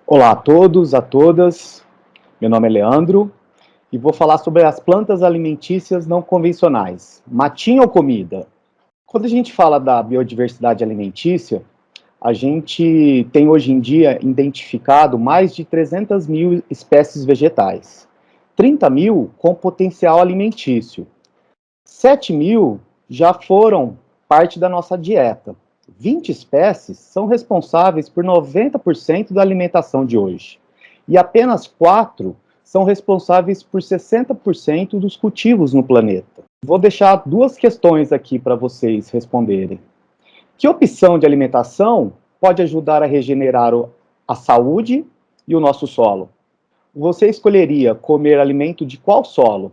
Olá a todos, a todas. Meu nome é Leandro e vou falar sobre as plantas alimentícias não convencionais. Matinho ou comida? Quando a gente fala da biodiversidade alimentícia, a gente tem hoje em dia identificado mais de 300 mil espécies vegetais, 30 mil com potencial alimentício, 7 mil já foram parte da nossa dieta. 20 espécies são responsáveis por 90% da alimentação de hoje. E apenas 4 são responsáveis por 60% dos cultivos no planeta. Vou deixar duas questões aqui para vocês responderem. Que opção de alimentação pode ajudar a regenerar a saúde e o nosso solo? Você escolheria comer alimento de qual solo?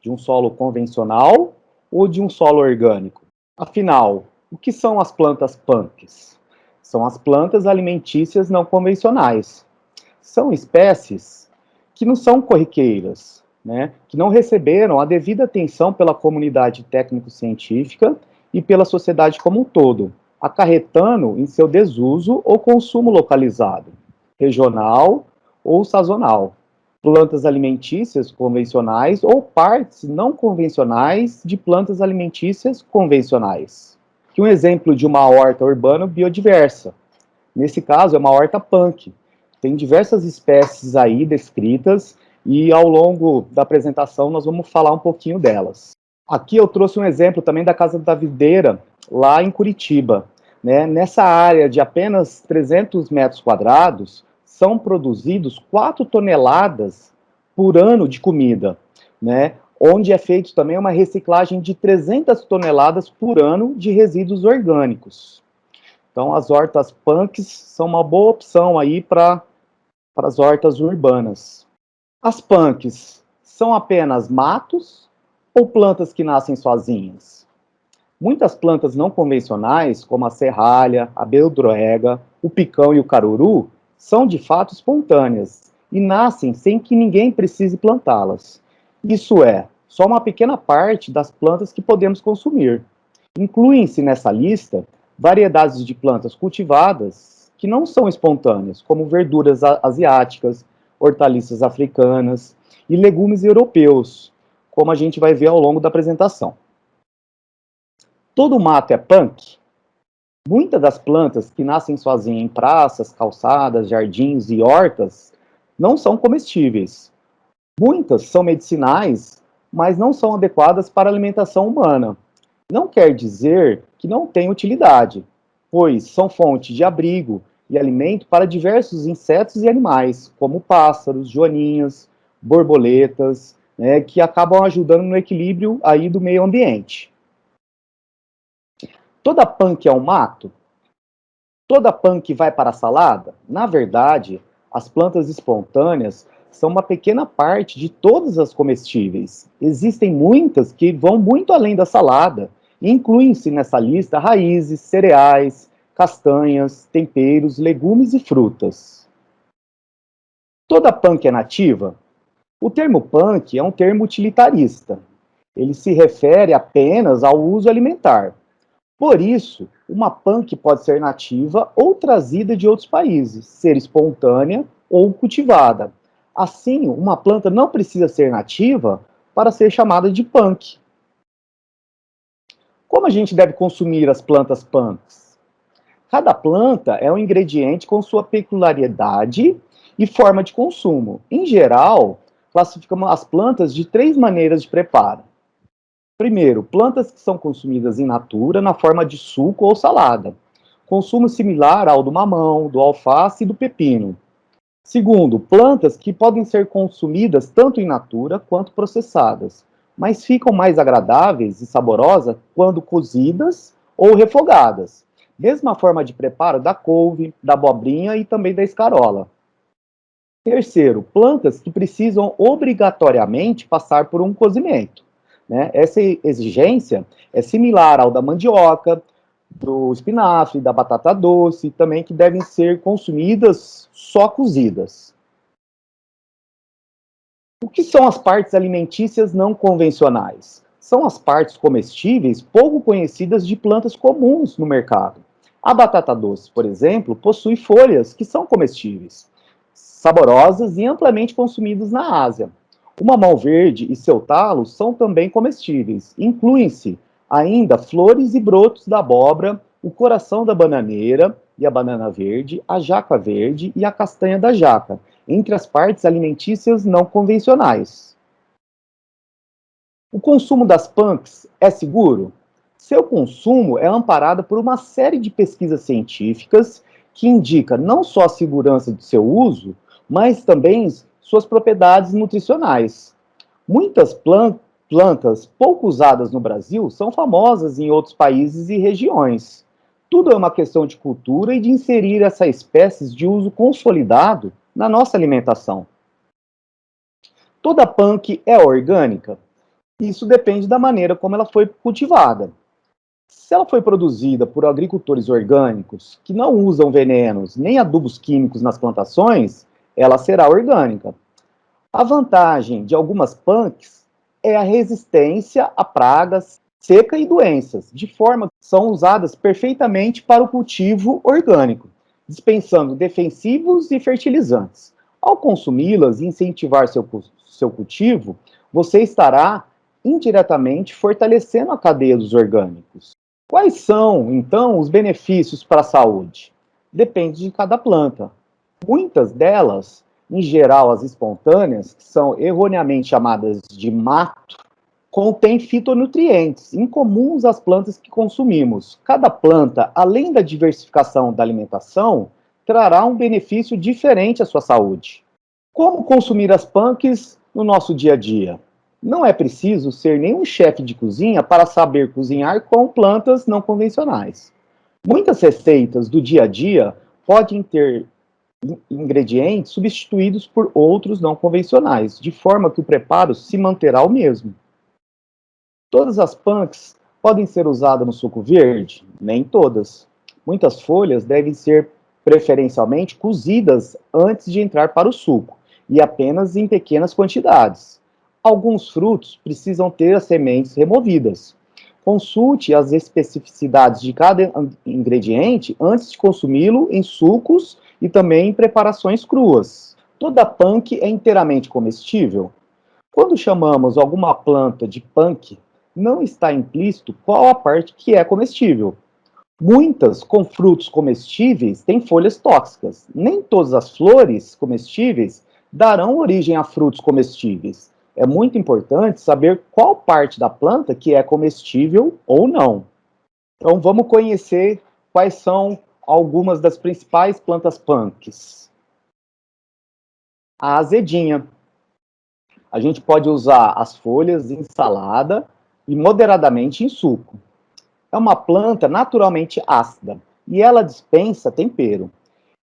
De um solo convencional ou de um solo orgânico? Afinal, o que são as plantas punks? São as plantas alimentícias não convencionais. São espécies que não são corriqueiras, né? Que não receberam a devida atenção pela comunidade técnico-científica e pela sociedade como um todo, acarretando em seu desuso ou consumo localizado, regional ou sazonal. Plantas alimentícias convencionais ou partes não convencionais de plantas alimentícias convencionais. Aqui um exemplo de uma horta urbana biodiversa. Nesse caso, é uma horta punk. Tem diversas espécies aí descritas e ao longo da apresentação nós vamos falar um pouquinho delas. Aqui eu trouxe um exemplo também da Casa da Videira, lá em Curitiba. Né? Nessa área de apenas 300 metros quadrados, são produzidos 4 toneladas por ano de comida, né? Onde é feito também uma reciclagem de 300 toneladas por ano de resíduos orgânicos. Então, as hortas punks são uma boa opção aí para as hortas urbanas. As punks são apenas matos ou plantas que nascem sozinhas? Muitas plantas não convencionais, como a serralha, a beldroega, o picão e o caruru, são de fato espontâneas e nascem sem que ninguém precise plantá-las. Isso é, só uma pequena parte das plantas que podemos consumir. Incluem-se nessa lista variedades de plantas cultivadas que não são espontâneas, como verduras asiáticas, hortaliças africanas e legumes europeus, como a gente vai ver ao longo da apresentação. Todo mato é punk? Muitas das plantas que nascem sozinhas em praças, calçadas, jardins e hortas não são comestíveis. Muitas são medicinais, mas não são adequadas para a alimentação humana. Não quer dizer que não têm utilidade, pois são fonte de abrigo e alimento para diversos insetos e animais, como pássaros, joaninhas, borboletas, né, que acabam ajudando no equilíbrio aí do meio ambiente. Toda punk é um mato? Toda punk vai para a salada? Na verdade, as plantas espontâneas são uma pequena parte de todas as comestíveis. Existem muitas que vão muito além da salada. Incluem-se nessa lista raízes, cereais, castanhas, temperos, legumes e frutas. Toda punk é nativa? O termo punk é um termo utilitarista. Ele se refere apenas ao uso alimentar. Por isso, uma punk pode ser nativa ou trazida de outros países, ser espontânea ou cultivada. Assim, uma planta não precisa ser nativa para ser chamada de punk. Como a gente deve consumir as plantas punks? Cada planta é um ingrediente com sua peculiaridade e forma de consumo. Em geral, classificamos as plantas de 3 maneiras de preparo. Primeiro, plantas que são consumidas in natura na forma de suco ou salada. Consumo similar ao do mamão, do alface e do pepino. Segundo, plantas que podem ser consumidas tanto in natura quanto processadas, mas ficam mais agradáveis e saborosas quando cozidas ou refogadas. Mesma forma de preparo da couve, da abobrinha e também da escarola. Terceiro, plantas que precisam obrigatoriamente passar por um cozimento. Né? Essa exigência é similar ao da mandioca, do espinafre, da batata doce, também que devem ser consumidas só cozidas. O que são as partes alimentícias não convencionais? São as partes comestíveis pouco conhecidas de plantas comuns no mercado. A batata doce, por exemplo, possui folhas que são comestíveis. saborosas e amplamente consumidos na Ásia. O mamão verde e seu talo são também comestíveis. Incluem-se ainda flores e brotos da abóbora, o coração da bananeira e a banana verde, a jaca verde e a castanha da jaca, entre as partes alimentícias não convencionais. O consumo das punks é seguro? Seu consumo é amparado por uma série de pesquisas científicas que indica não só a segurança de seu uso, mas também suas propriedades nutricionais. Muitas plantas pouco usadas no Brasil são famosas em outros países e regiões. Tudo é uma questão de cultura e de inserir essas espécies de uso consolidado na nossa alimentação. Toda punk é orgânica? Isso depende da maneira como ela foi cultivada. Se ela foi produzida por agricultores orgânicos que não usam venenos nem adubos químicos nas plantações, ela será orgânica. A vantagem de algumas punks é a resistência a pragas, seca e doenças, de forma que são usadas perfeitamente para o cultivo orgânico, dispensando defensivos e fertilizantes. Ao consumi-las e incentivar seu cultivo, você estará indiretamente fortalecendo a cadeia dos orgânicos. Quais são, então, os benefícios para a saúde? Depende de cada planta. Muitas delas, em geral as espontâneas, que são erroneamente chamadas de mato, contêm fitonutrientes, incomuns às plantas que consumimos. Cada planta, além da diversificação da alimentação, trará um benefício diferente à sua saúde. Como consumir as punks no nosso dia a dia? Não é preciso ser nenhum chefe de cozinha para saber cozinhar com plantas não convencionais. Muitas receitas do dia a dia podem ter ingredientes substituídos por outros não convencionais, de forma que o preparo se manterá o mesmo. Todas as punks podem ser usadas no suco verde? Nem todas. Muitas folhas devem ser preferencialmente cozidas antes de entrar para o suco, e apenas em pequenas quantidades. Alguns frutos precisam ter as sementes removidas. Consulte as especificidades de cada ingrediente antes de consumi-lo em sucos e também em preparações cruas. Toda punk é inteiramente comestível? Quando chamamos alguma planta de punk, não está implícito qual a parte que é comestível. Muitas com frutos comestíveis têm folhas tóxicas. Nem todas as flores comestíveis darão origem a frutos comestíveis. É muito importante saber qual parte da planta que é comestível ou não. Então vamos conhecer quais são algumas das principais plantas punks. A azedinha. A gente pode usar as folhas em salada e moderadamente em suco. É uma planta naturalmente ácida e ela dispensa tempero.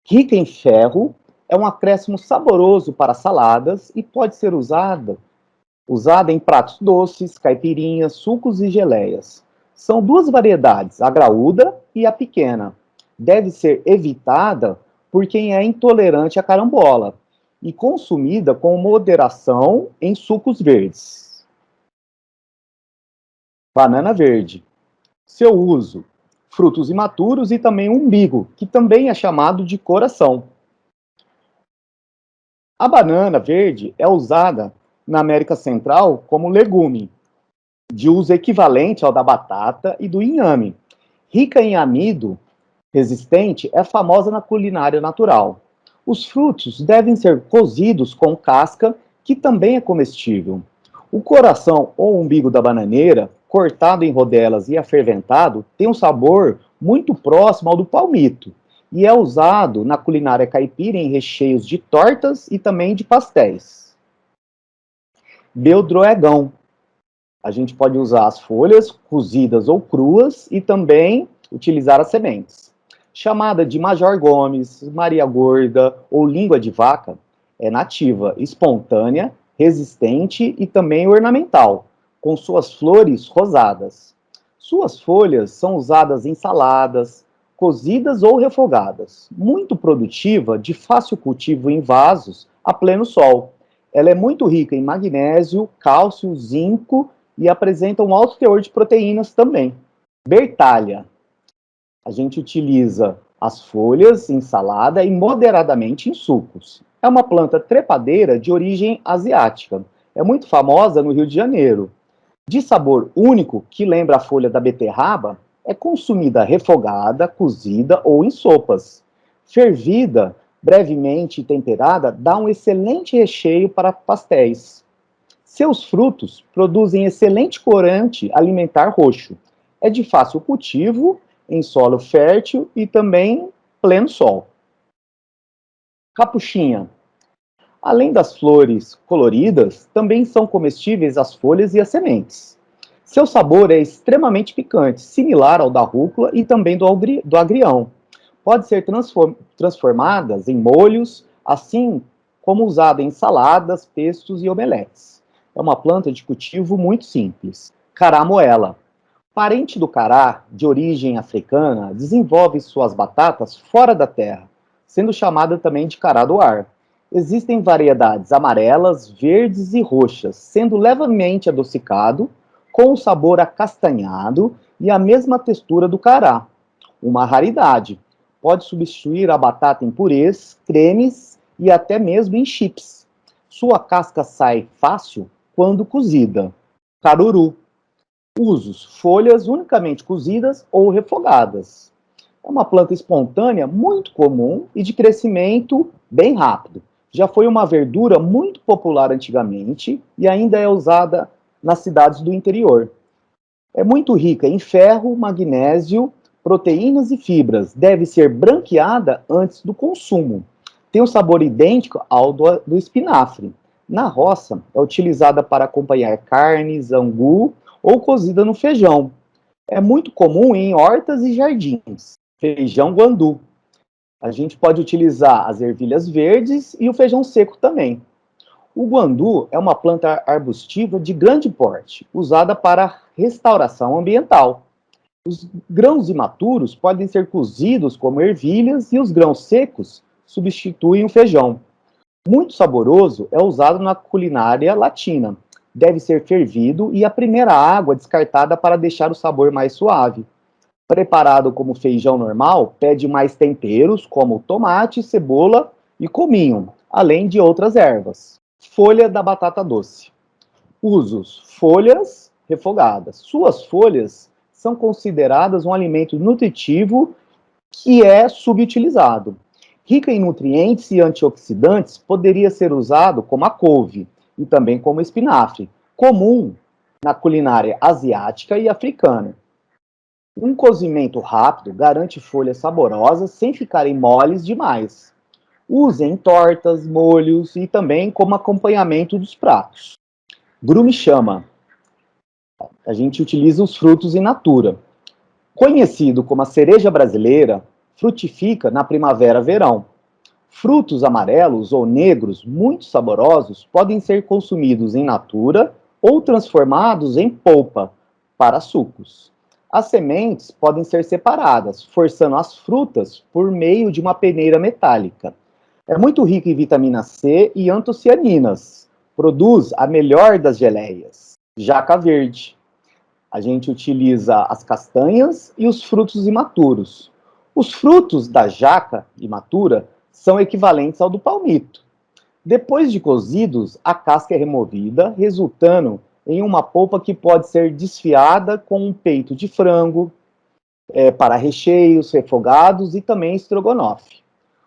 Rica em ferro, é um acréscimo saboroso para saladas e pode ser usada em pratos doces, caipirinhas, sucos e geleias. São duas variedades, a graúda e a pequena. Deve ser evitada por quem é intolerante à carambola e consumida com moderação em sucos verdes. Banana verde. Seu uso: frutos imaturos e também umbigo, que também é chamado de coração. A banana verde é usada na América Central como legume, de uso equivalente ao da batata e do inhame. Rica em amido resistente, é famosa na culinária natural. Os frutos devem ser cozidos com casca, que também é comestível. O coração ou umbigo da bananeira, cortado em rodelas e aferventado, tem um sabor muito próximo ao do palmito e é usado na culinária caipira em recheios de tortas e também de pastéis. Beldroegão. A gente pode usar as folhas cozidas ou cruas e também utilizar as sementes. Chamada de Major Gomes, Maria Gorda ou língua de vaca, é nativa, espontânea, resistente e também ornamental, com suas flores rosadas. Suas folhas são usadas em saladas, cozidas ou refogadas. Muito produtiva, de fácil cultivo em vasos a pleno sol. Ela é muito rica em magnésio, cálcio, zinco e apresenta um alto teor de proteínas também. Bertalha. A gente utiliza as folhas em salada e moderadamente em sucos. É uma planta trepadeira de origem asiática. É muito famosa no Rio de Janeiro. De sabor único, que lembra a folha da beterraba, é consumida refogada, cozida ou em sopas. Fervida, brevemente temperada, dá um excelente recheio para pastéis. Seus frutos produzem excelente corante alimentar roxo. É de fácil cultivo, em solo fértil e também pleno sol. Capuchinha. Além das flores coloridas, também são comestíveis as folhas e as sementes. Seu sabor é extremamente picante, similar ao da rúcula e também do agrião. Pode ser transformadas em molhos, assim como usada em saladas, pestos e omeletes. É uma planta de cultivo muito simples. Caramoela. Parente do cará, de origem africana, desenvolve suas batatas fora da terra, sendo chamada também de cará do ar. Existem variedades amarelas, verdes e roxas, sendo levemente adocicado, com o sabor acastanhado e a mesma textura do cará. Uma raridade. Pode substituir a batata em purês, cremes e até mesmo em chips. Sua casca sai fácil quando cozida. Caruru. Usos: folhas unicamente cozidas ou refogadas. É uma planta espontânea muito comum e de crescimento bem rápido. Já foi uma verdura muito popular antigamente e ainda é usada nas cidades do interior. É muito rica em ferro, magnésio, proteínas e fibras. Deve ser branqueada antes do consumo. Tem um sabor idêntico ao do espinafre. Na roça, é utilizada para acompanhar carnes, angu ou cozida no feijão. É muito comum em hortas e jardins. Feijão guandu. A gente pode utilizar as ervilhas verdes e o feijão seco também. O guandu é uma planta arbustiva de grande porte, usada para restauração ambiental. Os grãos imaturos podem ser cozidos como ervilhas e os grãos secos substituem o feijão. Muito saboroso, é usado na culinária latina. Deve ser fervido e a primeira água descartada para deixar o sabor mais suave. Preparado como feijão normal, pede mais temperos, como tomate, cebola e cominho, além de outras ervas. Folha da batata doce. Usos: folhas refogadas. Suas folhas são consideradas um alimento nutritivo que é subutilizado. Rica em nutrientes e antioxidantes, poderia ser usado como a couve e também como espinafre, comum na culinária asiática e africana. Um cozimento rápido garante folhas saborosas sem ficarem moles demais. Use em tortas, molhos e também como acompanhamento dos pratos. Grume-chama. A gente utiliza os frutos in natura. Conhecido como a cereja brasileira, frutifica na primavera-verão. Frutos amarelos ou negros muito saborosos podem ser consumidos in natura ou transformados em polpa para sucos. As sementes podem ser separadas, forçando as frutas por meio de uma peneira metálica. É muito rico em vitamina C e antocianinas. Produz a melhor das geleias. Jaca verde. A gente utiliza as castanhas e os frutos imaturos. Os frutos da jaca imatura são equivalentes ao do palmito. Depois de cozidos, a casca é removida, resultando em uma polpa que pode ser desfiada com um peito de frango, para recheios, refogados e também estrogonofe.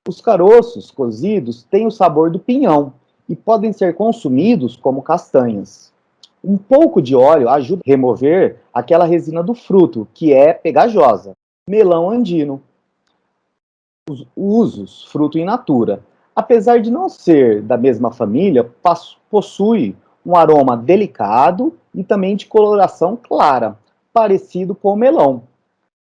Os caroços cozidos têm o sabor do pinhão e podem ser consumidos como castanhas. Um pouco de óleo ajuda a remover aquela resina do fruto, que é pegajosa. Melão andino. Os usos: fruto in natura. Apesar de não ser da mesma família, possui um aroma delicado e também de coloração clara, parecido com o melão.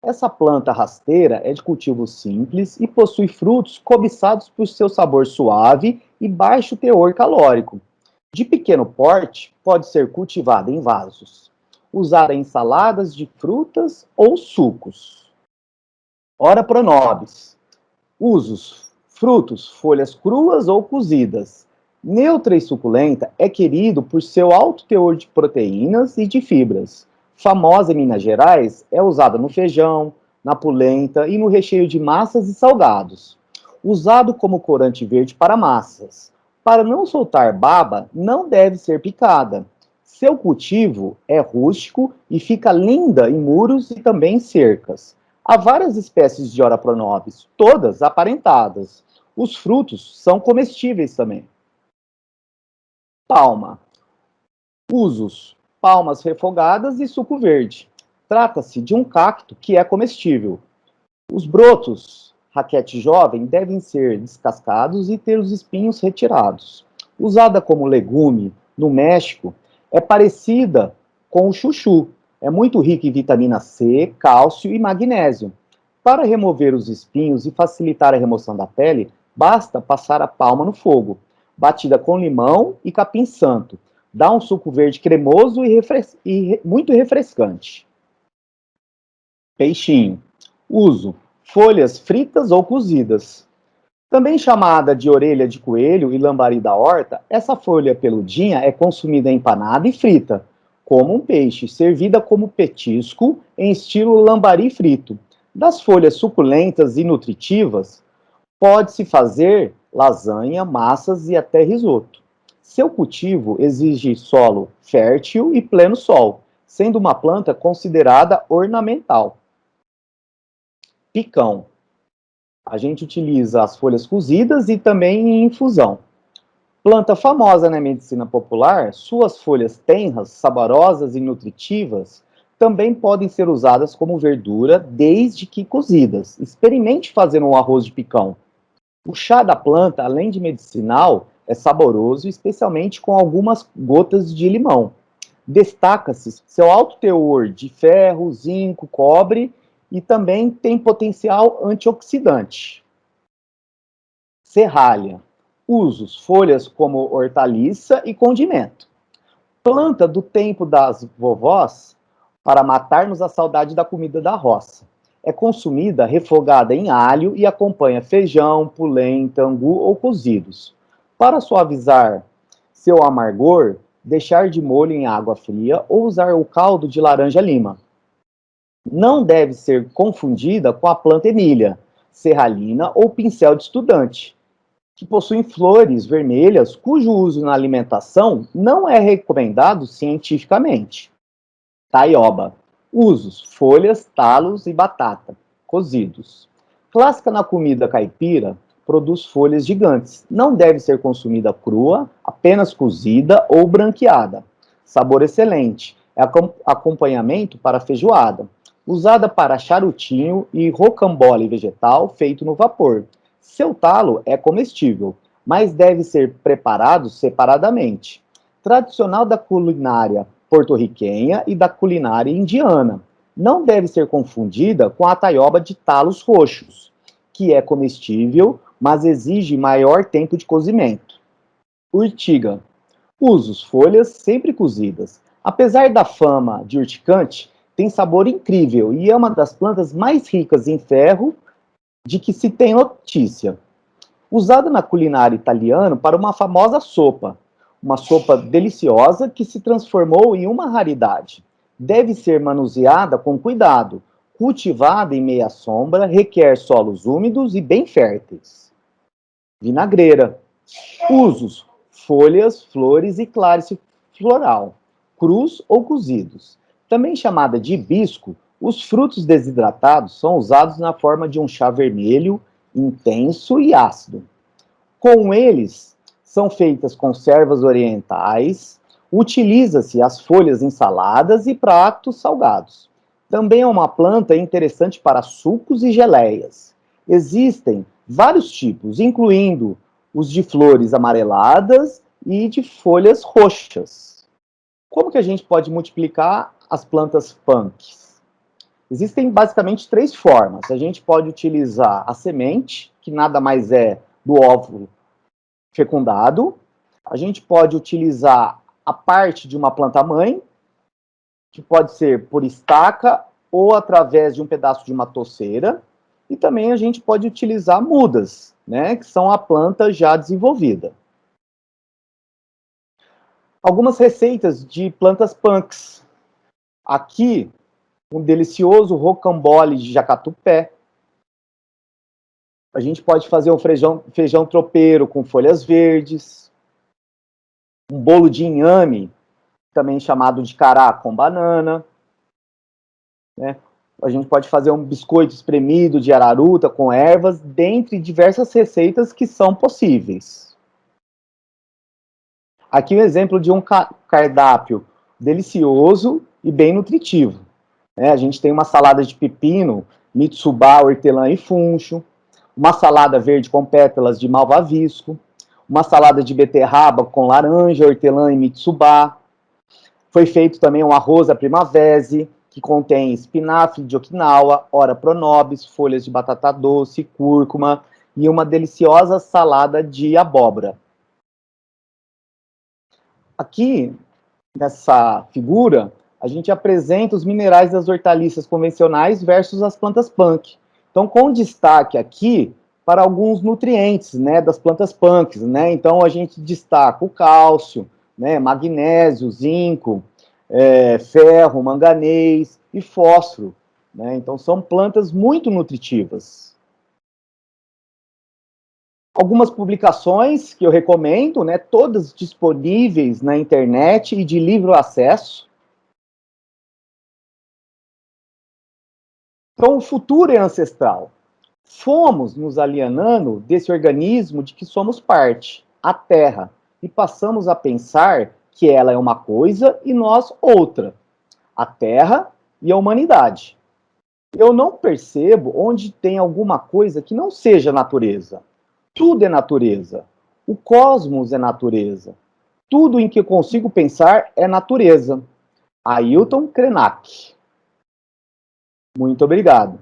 Essa planta rasteira é de cultivo simples e possui frutos cobiçados por seu sabor suave e baixo teor calórico. De pequeno porte, pode ser cultivada em vasos. Usada em saladas de frutas ou sucos. Ora pro nobis. Usos: frutos, folhas cruas ou cozidas. Neutra e suculenta, é querido por seu alto teor de proteínas e de fibras. Famosa em Minas Gerais, é usada no feijão, na polenta e no recheio de massas e salgados. usado como corante verde para massas. Para não soltar baba, não deve ser picada. Seu cultivo é rústico e fica linda em muros e também em cercas. Há várias espécies de Ora pronobis, todas aparentadas. Os frutos são comestíveis também. Palma. Usos: palmas refogadas e suco verde. Trata-se de um cacto que é comestível. Os brotos, raquete jovem, devem ser descascados e ter os espinhos retirados. Usada como legume no México, é parecida com o chuchu. É muito rica em vitamina C, cálcio e magnésio. Para remover os espinhos e facilitar a remoção da pele, basta passar a palma no fogo, batida com limão e capim-santo. Dá um suco verde cremoso e muito refrescante. Peixinho. Uso: folhas fritas ou cozidas. Também chamada de orelha de coelho e lambari da horta, essa folha peludinha é consumida empanada e frita, como um peixe, servida como petisco em estilo lambari frito. Das folhas suculentas e nutritivas, pode-se fazer lasanha, massas e até risoto. Seu cultivo exige solo fértil e pleno sol, sendo uma planta considerada ornamental. Picão. A gente utiliza as folhas cozidas e também em infusão. Planta famosa na medicina popular, suas folhas tenras, saborosas e nutritivas também podem ser usadas como verdura desde que cozidas. Experimente fazer um arroz de picão. O chá da planta, além de medicinal, é saboroso, especialmente com algumas gotas de limão. Destaca-se seu alto teor de ferro, zinco, cobre e também tem potencial antioxidante. Serralha. Usos: folhas como hortaliça e condimento. Planta do tempo das vovós para matarmos a saudade da comida da roça. É consumida refogada em alho e acompanha feijão, polenta, angu ou cozidos. Para suavizar seu amargor, deixar de molho em água fria ou usar o caldo de laranja-lima. Não deve ser confundida com a planta emília, serralina ou pincel de estudante, que possuem flores vermelhas cujo uso na alimentação não é recomendado cientificamente. Taioba. Usos: folhas, talos e batata, cozidos. Clássica na comida caipira, produz folhas gigantes. Não deve ser consumida crua, apenas cozida ou branqueada. Sabor excelente. É acompanhamento para feijoada. Usada para charutinho e rocambole vegetal feito no vapor. Seu talo é comestível, mas deve ser preparado separadamente. Tradicional da culinária porto-riquenha e da culinária indiana. Não deve ser confundida com a taioba de talos roxos, que é comestível, mas exige maior tempo de cozimento. Urtiga. Usos: folhas sempre cozidas. Apesar da fama de urticante, tem sabor incrível e é uma das plantas mais ricas em ferro de que se tem notícia. Usada na culinária italiana para uma famosa sopa, uma sopa deliciosa que se transformou em uma raridade. Deve ser manuseada com cuidado. Cultivada em meia sombra, requer solos úmidos e bem férteis. Vinagreira. Usos: folhas, flores e clárice floral, crus ou cozidos. Também chamada de hibisco, os frutos desidratados são usados na forma de um chá vermelho, intenso e ácido. Com eles, são feitas conservas orientais, utiliza-se as folhas em saladas e pratos salgados. Também é uma planta interessante para sucos e geleias. Existem vários tipos, incluindo os de flores amareladas e de folhas roxas. Como que a gente pode multiplicar as plantas punks? Existem basicamente três formas. A gente pode utilizar a semente, que nada mais é do óvulo fecundado. A gente pode utilizar a parte de uma planta-mãe, que pode ser por estaca ou através de um pedaço de uma toceira. E também a gente pode utilizar mudas, né, que são a planta já desenvolvida. Algumas receitas de plantas punks. Aqui, um delicioso rocambole de jacatupé. A gente pode fazer um feijão tropeiro com folhas verdes, um bolo de inhame, também chamado de cará com banana, né? A gente pode fazer um biscoito espremido de araruta com ervas, dentre diversas receitas que são possíveis. Aqui um exemplo de um cardápio delicioso e bem nutritivo. A gente tem uma salada de pepino, mitsuba, hortelã e funcho, uma salada verde com pétalas de malvavisco, uma salada de beterraba com laranja, hortelã e mitsuba. Foi feito também um arroz à primavera, que contém espinafre de Okinawa, ora pronobis, folhas de batata doce, cúrcuma e uma deliciosa salada de abóbora. Aqui, nessa figura, a gente apresenta os minerais das hortaliças convencionais versus as plantas punk. Então, com destaque aqui para alguns nutrientes, né, das plantas punks, né? Então, a gente destaca o cálcio, né, magnésio, zinco, ferro, manganês e fósforo, né? Então, são plantas muito nutritivas. Algumas publicações que eu recomendo, né, todas disponíveis na internet e de livre acesso. Então, o futuro é ancestral. Fomos nos alienando desse organismo de que somos parte, a Terra, e passamos a pensar que ela é uma coisa e nós outra, a Terra e a humanidade. Eu não percebo onde tem alguma coisa que não seja natureza. Tudo é natureza. O cosmos é natureza. Tudo em que eu consigo pensar é natureza. Ailton Krenak. Muito obrigado.